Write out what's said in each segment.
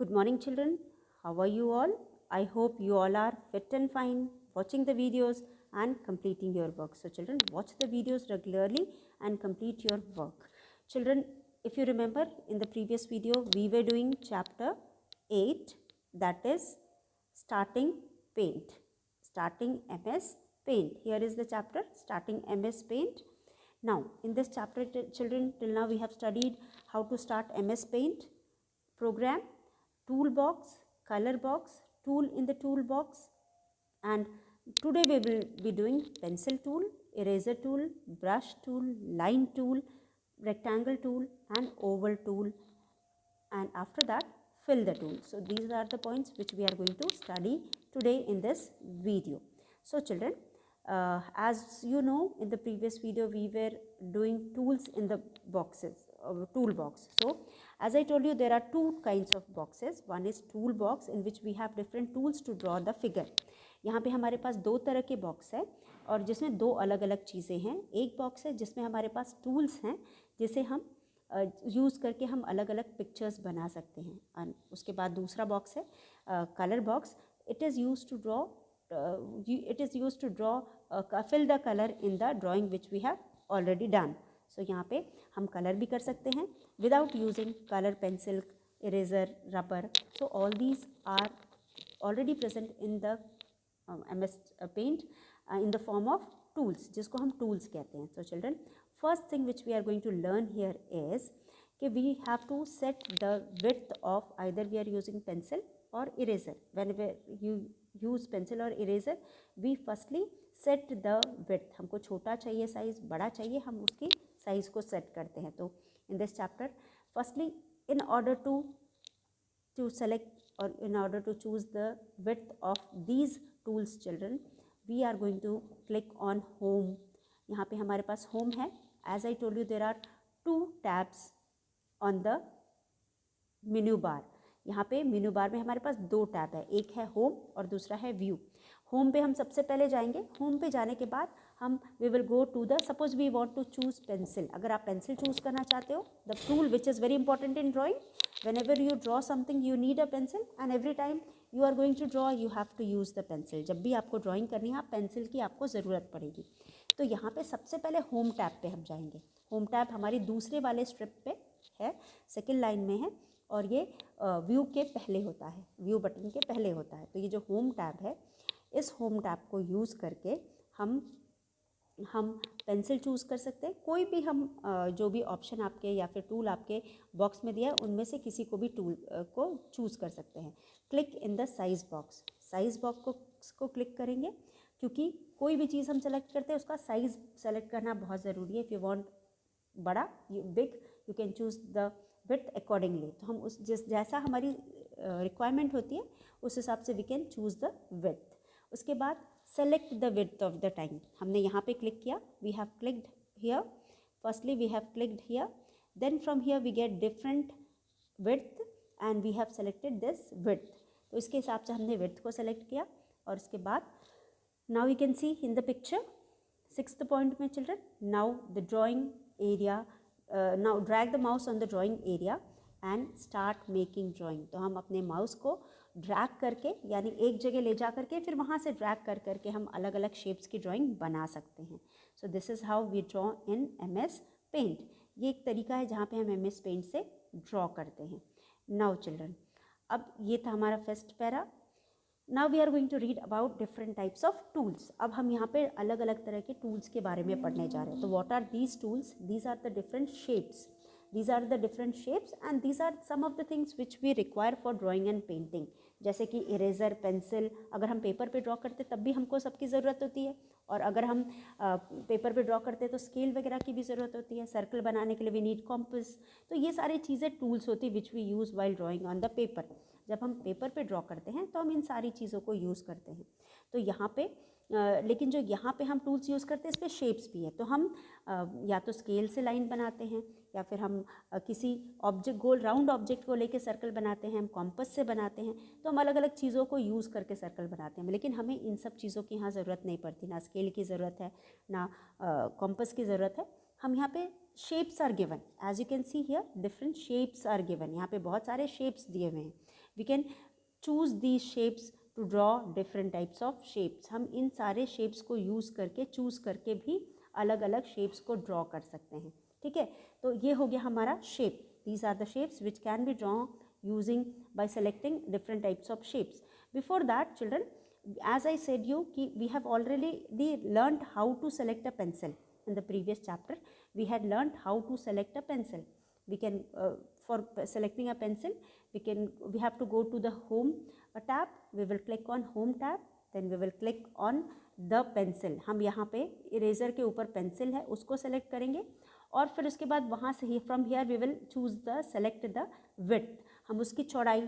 Good morning, children. How are you all? I hope you all are fit and fine, watching the videos and completing your work. So children, watch the videos regularly and complete your work. Children, if you remember, in the previous video we were doing chapter 8, that is starting paint, starting MS Paint. Here is the chapter starting MS Paint. Now in this chapter, children, till now we have studied how to start MS Paint, program, toolbox, color box, tool in the toolbox, and today we will be doing pencil tool, eraser tool, brush tool, line tool, rectangle tool and oval tool, and after that fill the tool. So these are the points which we are going to study today in this video. So children, as you know, in the previous video we were doing tools in the boxes, toolbox. So as I told you, there are two kinds of boxes. One is toolbox, in which we have different tools to draw the figure. यहाँ पे हमारे पास दो तरह के box है और जिसमें दो अलग अलग चीज़ें हैं. एक बॉक्स है जिसमें हमारे पास टूल्स हैं जिसे हम यूज़ करके हम अलग अलग पिक्चर्स बना सकते हैं. उसके बाद दूसरा बॉक्स है colour box. It is use to draw fill the color in the drawing which we have already done. So यहाँ पे हम कलर भी कर सकते हैं without using color pencil, eraser, rubber. So all these are already present in the MS Paint in the form of tools, जिसको हम tools कहते हैं. So children, first thing which we are going to learn here is कि we have to set the width of, either we are using pencil or eraser. Whenever you use pencil or eraser, we firstly set the width. हमको छोटा चाहिए size, बड़ा चाहिए, हम उसकी size को set करते हैं. तो in this chapter, firstly, in order to select or in order to choose the width of these tools, children, we are going to click on home. यहाँ पे हमारे पास home है. As I told you, there are two tabs on the menu bar. यहाँ पे menu bar में हमारे पास दो tab है, एक है होम और दूसरा है व्यू. होम पे हम सबसे पहले जाएंगे. होम पे जाने के बाद हम we will go to the, suppose we want to choose pencil. अगर आप पेंसिल चूज करना चाहते हो, the tool which is very important in drawing, whenever you draw something you need a pencil, and every time you are going to draw you have to use the pencil. जब भी आपको drawing करनी है, आप pencil की आपको ज़रूरत पड़ेगी. तो यहाँ पे सबसे पहले होम टैब पे हम जाएंगे. होम टैब हमारी दूसरे वाले स्ट्रिप पे है, सेकेंड लाइन में है, और ये व्यू के पहले होता है, व्यू बटन के पहले होता है. तो ये जो होम टैब है, इस होम टैब को यूज़ करके हम पेंसिल चूज़ कर सकते हैं. कोई भी हम जो भी ऑप्शन आपके या फिर टूल आपके बॉक्स में दिया है, उनमें से किसी को भी टूल को चूज़ कर सकते हैं. Click in the size box. Size box को क्लिक करेंगे, क्योंकि कोई भी चीज़ हम सेलेक्ट करते हैं उसका साइज़ सेलेक्ट करना बहुत ज़रूरी है. इफ़ यू वांट बड़ा, big, you can choose the width accordingly. तो हम उस जैसा हमारी रिक्वायरमेंट होती है उस हिसाब से we can choose the width. उसके बाद select the width of the time. हमने यहाँ पे क्लिक किया, we have clicked here. Firstly we have clicked here, then from here we get different width and we have selected this width. तो इसके हिसाब से हमने विड्थ को सेलेक्ट किया. और उसके बाद now you can see in the picture, 6th point में children, now the drawing area, now drag the mouse on the drawing area and start making drawing. तो हम अपने माउस को ड्रैग करके, यानी एक जगह ले जा करके फिर वहाँ से ड्रैग कर करके हम अलग अलग शेप्स की ड्राइंग बना सकते हैं. So this is how we draw in MS paint. ये एक तरीका है जहाँ पे हम MS पेंट से ड्रॉ करते हैं. नाउ चिल्ड्रन, अब ये था हमारा first para. Now we are going to read about different types of tools. अब हम यहाँ पे अलग अलग तरह के टूल्स के बारे में पढ़ने जा रहे हैं. तो what are these tools? These are the different shapes. These are the different shapes and these are some of the things which we require for drawing and painting. जैसे कि इरेज़र, पेंसिल. अगर हम पेपर पे draw करते तब भी हमको सबकी ज़रूरत होती है, और अगर हम पेपर पे ड्रॉ करते तो स्केल वगैरह की भी ज़रूरत होती है. सर्कल बनाने के लिए वी नीड कॉम्पस. तो ये सारी चीज़ें टूल्स होती है which we use while drawing on the paper. जब हम पेपर पे ड्रॉ करते हैं तो हम इन सारी चीज़ों को यूज़ करते हैं. तो यहाँ पे लेकिन जो यहाँ पे हम टूल्स यूज़ करते हैं इस पर शेप्स भी हैं. तो हम या तो स्केल से लाइन बनाते हैं, या फिर हम किसी ऑब्जेक्ट, गोल राउंड ऑब्जेक्ट को लेके सर्कल बनाते हैं, हम कॉम्पस से बनाते हैं. तो हम अलग अलग चीज़ों को यूज़ करके सर्कल बनाते हैं. लेकिन हमें इन सब चीज़ों की यहाँ ज़रूरत नहीं पड़ती. ना स्केल की ज़रूरत है, ना कॉम्पस की ज़रूरत है. हम यहाँ पे shapes are given. As you can see here, different shapes are given. यहाँ पे बहुत सारे shapes दिए हुए हैं. We can choose these shapes to draw different types of shapes. हम इन सारे shapes को use करके, choose करके भी अलग अलग shapes को draw कर सकते हैं. ठीक है, तो ये हो गया हमारा shape. These are the shapes which can be drawn using by selecting different types of shapes. Before that, children, as I said you, we have already learned how to select a pencil. In the previous chapter, we had learned how to select a pencil. We can for selecting a pencil, we have to go to the home tab. We will click on home tab, then we will click on the pencil. हम यहाँ पे eraser के ऊपर pencil है उसको select करेंगे और फिर उसके बाद वहाँ से ही from here we will choose the select the width. हम उसकी चौड़ाई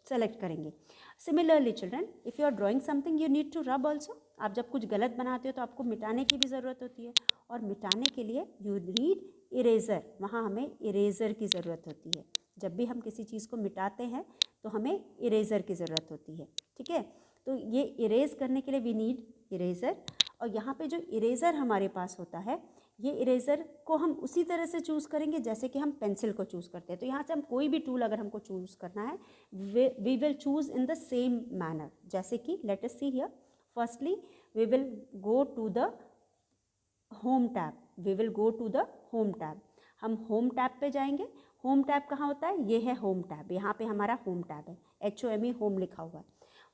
सेलेक्ट करेंगे. Similarly children, if you are drawing something you need to rub also. आप जब कुछ गलत बनाते हो तो आपको मिटाने की भी ज़रूरत होती है और मिटाने के लिए यू नीड इरेज़र. वहाँ हमें इरेज़र की ज़रूरत होती है. जब भी हम किसी चीज़ को मिटाते हैं तो हमें इरेज़र की ज़रूरत होती है. ठीक है, तो ये इरेज़ करने के लिए वी नीड इरेज़र. और यहाँ पे जो इरेज़र हमारे पास होता है, ये इरेज़र को हम उसी तरह से चूज़ करेंगे जैसे कि हम पेंसिल को चूज़ करते हैं. तो यहाँ से हम कोई भी टूल अगर हमको चूज़ करना है, we will choose in the same manner. जैसे कि let us see here, firstly we will go to the home tab. We will go to the home tab. हम होम टैब पे जाएंगे. होम टैब कहाँ होता है? ये है होम टैब. यहाँ पे हमारा होम टैब है, HOME होम लिखा हुआ है.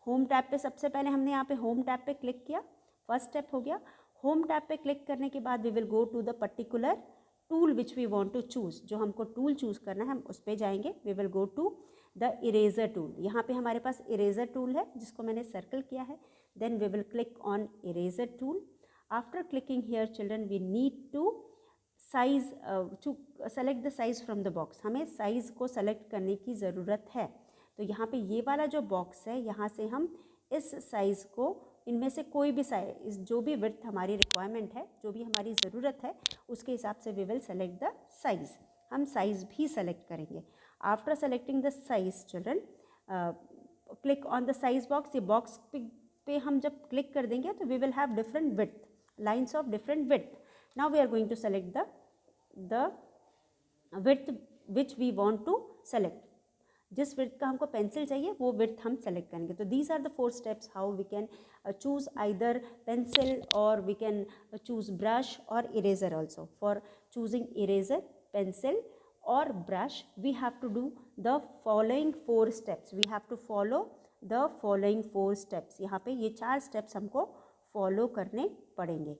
होम टैब पे सबसे पहले हमने यहाँ पे होम टैब पे क्लिक किया. फर्स्ट स्टेप हो गया. होम टैब पे क्लिक करने के बाद we will go to the particular tool which we want to choose. जो हमको टूल चूज़ करना है हम उस पर जाएंगे. We will go to the eraser tool. यहाँ पे हमारे पास इरेज़र टूल है जिसको मैंने सर्कल किया है. Then we will click on eraser tool. After clicking here children, we need to size to select the size from the box. हमें size को सेलेक्ट करने की ज़रूरत है. तो यहाँ पे ये वाला जो बॉक्स है, यहाँ से हम इस साइज़ को, इनमें से कोई भी साइज, जो भी विड्थ हमारी रिक्वायरमेंट है, जो भी हमारी ज़रूरत है, उसके हिसाब से we will select the size. हम साइज़ भी सेलेक्ट करेंगे. After selecting the size children, click on the size box. ये बॉक्स पे हम जब क्लिक कर देंगे तो we will have different width, lines of different width. Now we are going to select the width which we want to select. जिस width का हमको पेंसिल चाहिए वो विड्थ हम सेलेक्ट करेंगे. तो these are the 4 steps how we can choose either pencil और we can choose brush और eraser also. For choosing eraser, pencil और brush we have to do the following 4 steps. We have to follow the following 4 steps. यहाँ पे ये 4 steps हमको follow करने पड़ेंगे,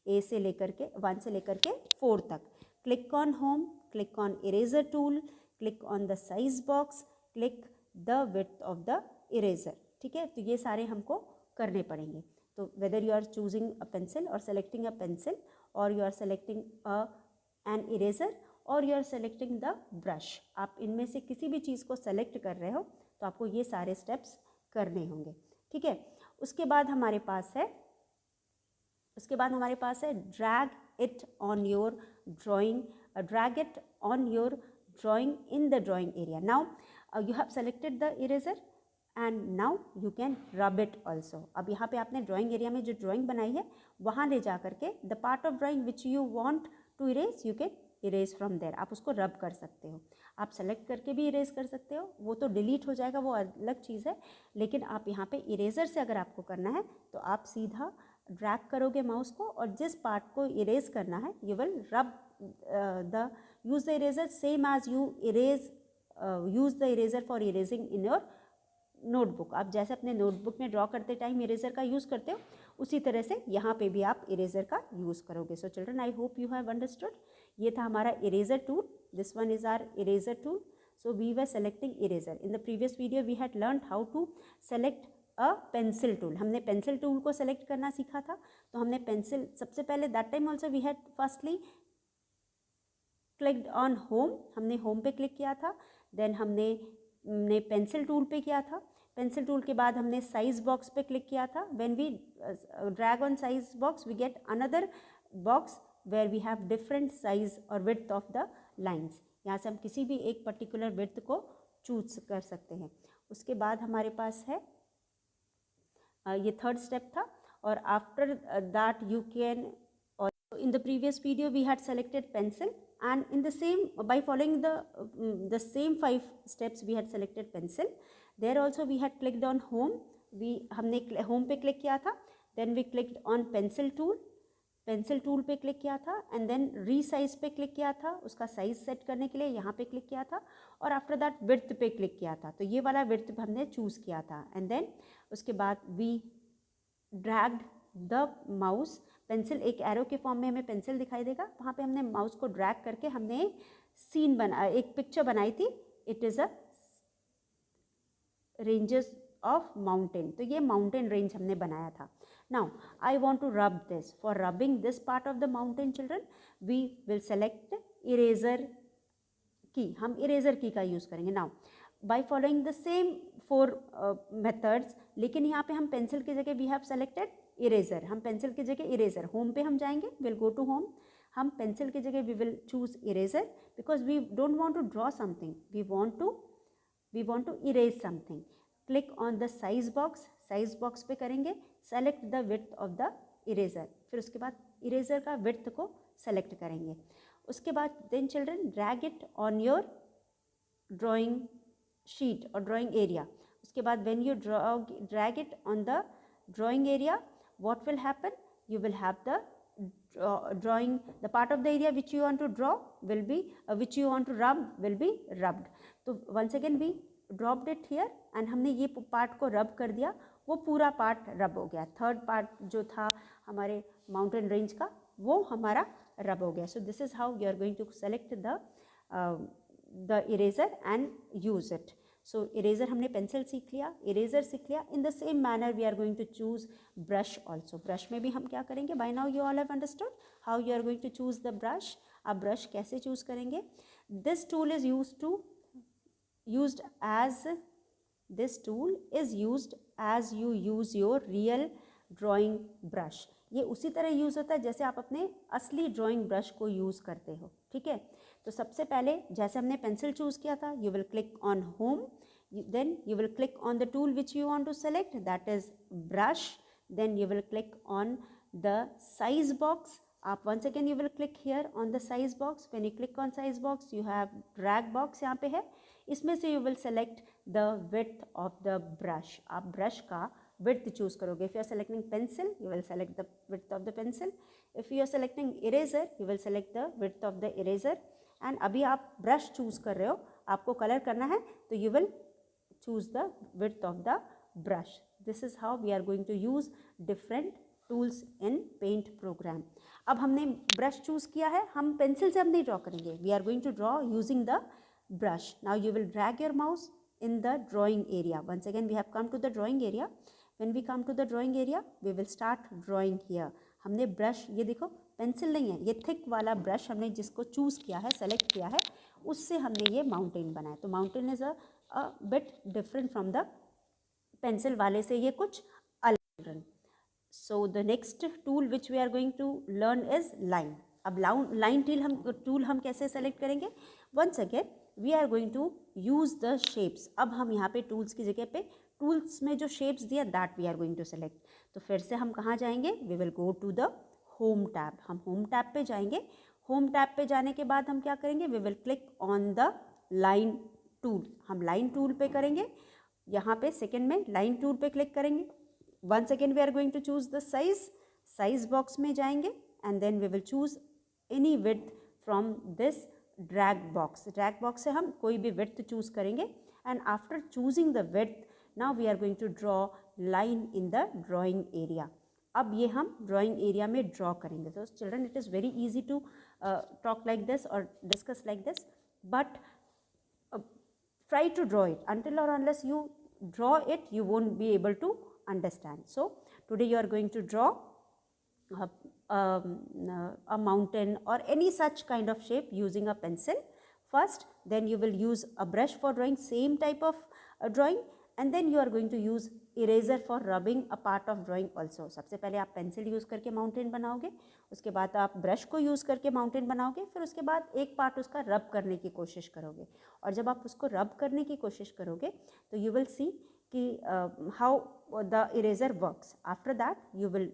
A से लेकर के 1 से लेकर के 4 तक. Click on home, click on eraser tool, click on the size box, click the width of the eraser. ठीक है, तो ये सारे हमको करने पड़ेंगे. तो whether you are choosing a pencil और सेलेक्टिंग अ पेंसिल, और you are selecting an eraser, और you are selecting the brush, आप इनमें से किसी भी चीज़ को सेलेक्ट कर रहे हो तो आपको ये सारे स्टेप्स करने होंगे. ठीक है, उसके बाद हमारे पास है drag it on your drawing, drag it on your drawing in the drawing area. Now you have selected the eraser and now you can rub it also. अब यहाँ पे आपने ड्राइंग एरिया में जो ड्राइंग बनाई है वहाँ ले जा करके the part of drawing which you want to erase you can erase from there. आप उसको रब कर सकते हो. आप सेलेक्ट करके भी इरेज कर सकते हो, वो तो डिलीट हो जाएगा, वो अलग चीज़ है. लेकिन आप यहाँ पे इरेजर से अगर आपको करना है तो आप सीधा ड्रैग करोगे माउस को और जिस पार्ट को इरेज करना है यू विल रब the use the eraser same as you use the eraser for erasing in your notebook. आप जैसे अपने नोटबुक में ड्रॉ करते टाइम इरेजर का यूज़ करते हो उसी तरह से यहाँ पे भी आप इरेजर का यूज़ करोगे. So children, I hope you have understood. ये था हमारा eraser tool. This one is our eraser tool. So we were selecting eraser. In the previous video we had learn how to select a pencil tool. हमने pencil tool को select करना सीखा था. तो हमने पेंसिल सबसे पहले that time also we had firstly clicked on home. हमने होम पे क्लिक किया था. देन हमने पेंसिल टूल पे किया था. पेंसिल टूल के बाद हमने साइज बॉक्स पे क्लिक किया था. When we drag on size box we get another box where we have different size और विड्थ ऑफ द लाइन्स. यहाँ से हम किसी भी एक पर्टिकुलर विड्थ को चूज कर सकते हैं. उसके बाद हमारे पास है ये थर्ड स्टेप था. और after that you can in the previous video we had selected pencil, and in the same, by following the same 5 steps we had selected pencil. There also we had clicked on home, हमने home पे click किया था, then we clicked on pencil tool पे click किया था, and then resize पे click किया था, उसका साइज सेट करने के लिए यहाँ पे क्लिक किया था, और आफ्टर दैट विड्थ पे क्लिक किया था, तो ये वाला विड्थ हमने चूज़ किया था, एंड देन उसके बाद we dragged the mouse, pencil एक एरो के फॉर्म में हमें पेंसिल दिखाई देगा, वहाँ पे हमने माउस को ड्रैग करके हमने सीन एक पिक्चर बनाई थी, it is a ranges of mountain, तो ये माउंटेन रेंज हमने बनाया था. Now I want to rub this. For rubbing this part of the mountain, children, we will select eraser key. हम eraser key का यूज़ करेंगे. Now by following the same 4 methods, लेकिन यहाँ पे हम पेंसिल की जगह we have selected eraser. हम पेंसिल की जगह eraser, होम पे हम जाएंगे, we'll go to home. हम पेंसिल की जगह we will choose eraser because we don't want to draw something. We want to erase something. Click on the size box. Size box पे करेंगे, select the width of the eraser, फिर उसके बाद eraser का width को select करेंगे. उसके बाद then children drag it on your drawing sheet और ड्राइंग एरिया. उसके बाद when you drag it on the drawing area, what will happen, you will have the drawing, the part of the area which you want to draw will be which you want to rub will be rubbed. तो once again we dropped it here and हमने ये part को रब कर दिया, वो पूरा part रब हो गया. थर्ड पार्ट जो था हमारे माउंटेन रेंज का, वो हमारा रब हो गया. So this is how you are going to select the eraser and use it. So eraser हमने पेंसिल सीख लिया, इरेजर सीख लिया. In the same manner we are going to choose brush also. Brush में भी हम क्या करेंगे, by now you all have understood how you are going to choose the brush. आप ब्रश कैसे चूज़ करेंगे. This tool is used as you use your real drawing brush. ये उसी तरह यूज़ होता है जैसे आप अपने असली ड्राइंग ब्रश को यूज़ करते हो. ठीक है, तो सबसे पहले जैसे हमने पेंसिल चूज़ किया था, you will click on home, then you will click on the tool which you want to select, that is brush. Then you will click on the size box. आप once again you will click here on the size box. When you click on size box, you have drag box यहाँ पे है, इसमें से you will select the width of the brush. आप brush का width choose करोगे. If you are selecting pencil, you will select the width of the pencil. If you are selecting eraser, you will select the width of the eraser. And अभी आप brush choose कर रहे हो, आपको color करना है, तो you will choose the width of the brush. This is how we are going to use different tools in paint program. अब हमने ब्रश चूज़ किया है, हम पेंसिल से अब नहीं ड्रॉ करेंगे, we are going to draw using the brush. Now you will drag your mouse in the drawing area. Once again we have come to the drawing area. When we come to the drawing area, we will start drawing here. हमने brush, ये देखो pencil नहीं है, ये thick वाला brush हमने जिसको choose किया है, सेलेक्ट किया है, उससे हमने ये माउंटेन बनाया. तो mountain is a bit different from the pencil वाले से, ये कुछ अलग. So the next tool which we are going to learn is line. अब line tool हम कैसे select करेंगे. Once again we are going to use the shapes. अब हम यहाँ पे tools की जगह पे tools में जो shapes दिया that we are going to select. तो फिर से हम कहाँ जाएंगे, we will go to the home tab. हम home tab पे जाएंगे. home tab पे जाने के बाद हम क्या करेंगे, we will click on the line tool. हम line tool पे करेंगे. यहाँ पे second में line tool पे click करेंगे. Once again we are going to choose the size box में जाएंगे, and then we will choose any width from this drag box. drag box से हम कोई भी width choose करेंगे, and after choosing the width, now we are going to draw line in the drawing area. अब ये हम drawing area में draw करेंगे. So children, it is very easy to talk like this or discuss like this, but try to draw it. Until or unless you draw it, you won't be able to understand. So today you are going to draw a mountain or any such kind of shape using a pencil first. Then you will use a brush for drawing same type of drawing, and then you are going to use eraser for rubbing a part of drawing also. सबसे पहले आप pencil use करके mountain बनाओगे, उसके बाद आप brush को use करके माउंटेन बनाओगे, फिर उसके बाद एक पार्ट उसका रब करने की कोशिश करोगे. और जब आप उसको रब करने की कोशिश करोगे तो you will see कि how the eraser works. After that you will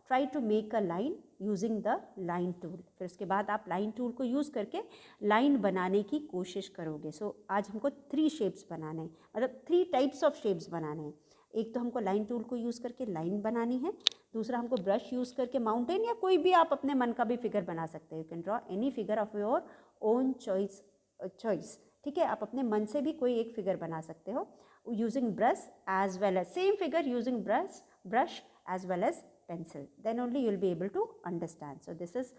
try to make a line using the line tool. फिर उसके बाद आप लाइन टूल को यूज़ करके लाइन बनाने की कोशिश करोगे। सो आज हमको 3 शेप्स बनाने हैं, मतलब 3 टाइप्स ऑफ शेप्स बनाने हैं। एक तो हमको लाइन टूल को यूज़ करके लाइन बनानी है, दूसरा हमको ब्रश यूज़ करके माउंटेन या कोई भी आप अपने मन का भी फिगर बना सकते हैं। You can draw any figure of your own choice. ठीक है, आप अपने मन से भी कोई एक फिगर बना सकते हो using brush as well as same figure using brush as well as pencil. Then only you will be able to understand. So this is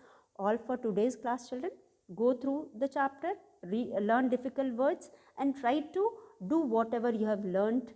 all for today's class, children. Go through the chapter, learn difficult words and try to do whatever you have learned